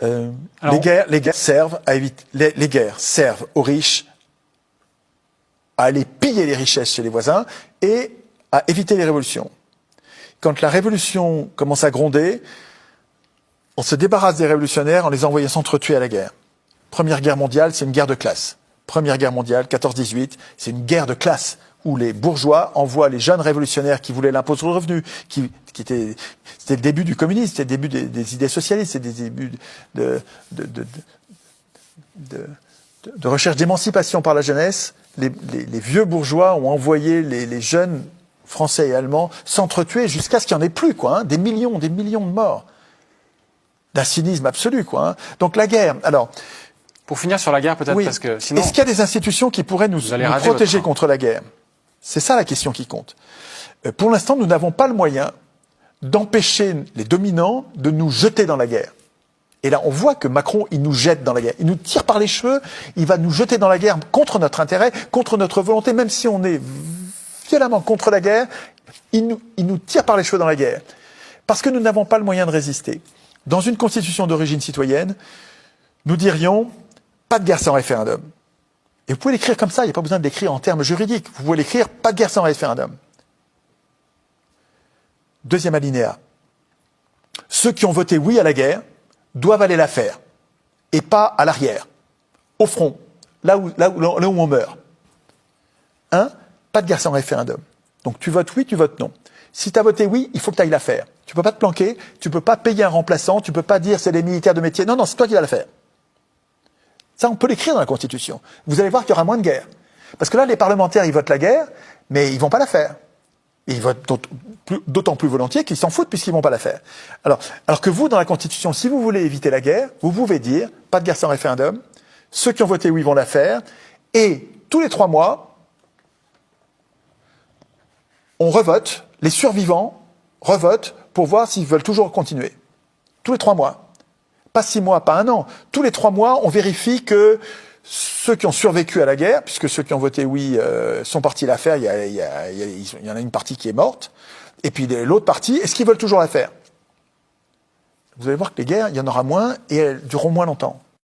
Les guerres servent à éviter, les guerres servent aux riches à aller piller les richesses chez les voisins et à éviter les révolutions. Quand la révolution commence à gronder, on se débarrasse des révolutionnaires en les envoyant s'entretuer à la guerre. Première guerre mondiale, c'est une guerre de classe. Première guerre mondiale, 14-18, c'est une guerre de classe où les bourgeois envoient les jeunes révolutionnaires qui voulaient l'impôt sur le revenu, c'était le début du communisme, c'était le début des idées socialistes, c'était le début de recherche d'émancipation par la jeunesse. Les vieux bourgeois ont envoyé les jeunes français et allemands s'entretuer jusqu'à ce qu'il n'y en ait plus, quoi, hein, des millions de morts. D'un cynisme absolu, quoi. Hein. Donc la guerre, alors... Pour finir sur la guerre, peut-être, oui. parce que sinon... Est-ce qu'il y a des institutions qui pourraient nous protéger contre la guerre? C'est ça la question qui compte. Pour l'instant, nous n'avons pas le moyen d'empêcher les dominants de nous jeter dans la guerre. Et là, on voit que Macron, il nous jette dans la guerre. Il nous tire par les cheveux, il va nous jeter dans la guerre contre notre intérêt, contre notre volonté, même si on est violemment contre la guerre, il nous tire par les cheveux dans la guerre. Parce que nous n'avons pas le moyen de résister. Dans une constitution d'origine citoyenne, nous dirions pas de guerre sans référendum. Et vous pouvez l'écrire comme ça, il n'y a pas besoin de l'écrire en termes juridiques. Vous pouvez l'écrire pas de guerre sans référendum. Deuxième alinéa. Ceux qui ont voté oui à la guerre doivent aller la faire. Et pas à l'arrière, au front, là où on meurt. Pas de guerre sans référendum. Donc tu votes oui, tu votes non. Si tu as voté oui, il faut que tu ailles la faire. Tu ne peux pas te planquer, tu ne peux pas payer un remplaçant, tu ne peux pas dire c'est les militaires de métier. Non, c'est toi qui vas la faire. Ça, on peut l'écrire dans la Constitution. Vous allez voir qu'il y aura moins de guerre. Parce que là, les parlementaires, ils votent la guerre, mais ils ne vont pas la faire. Et ils votent d'autant plus volontiers qu'ils s'en foutent puisqu'ils ne vont pas la faire. Alors que vous, dans la Constitution, si vous voulez éviter la guerre, vous pouvez dire, pas de guerre sans référendum, ceux qui ont voté oui vont la faire, et tous les 3 mois, on revote, les survivants revotent pour voir s'ils veulent toujours continuer. Tous les 3 mois. Pas 6 mois, pas 1 an. Tous les 3 mois, on vérifie que ceux qui ont survécu à la guerre, puisque ceux qui ont voté oui sont partis la faire, il y en a une partie qui est morte, et puis l'autre partie, est-ce qu'ils veulent toujours la faire? Vous allez voir que les guerres, il y en aura moins et elles dureront moins longtemps.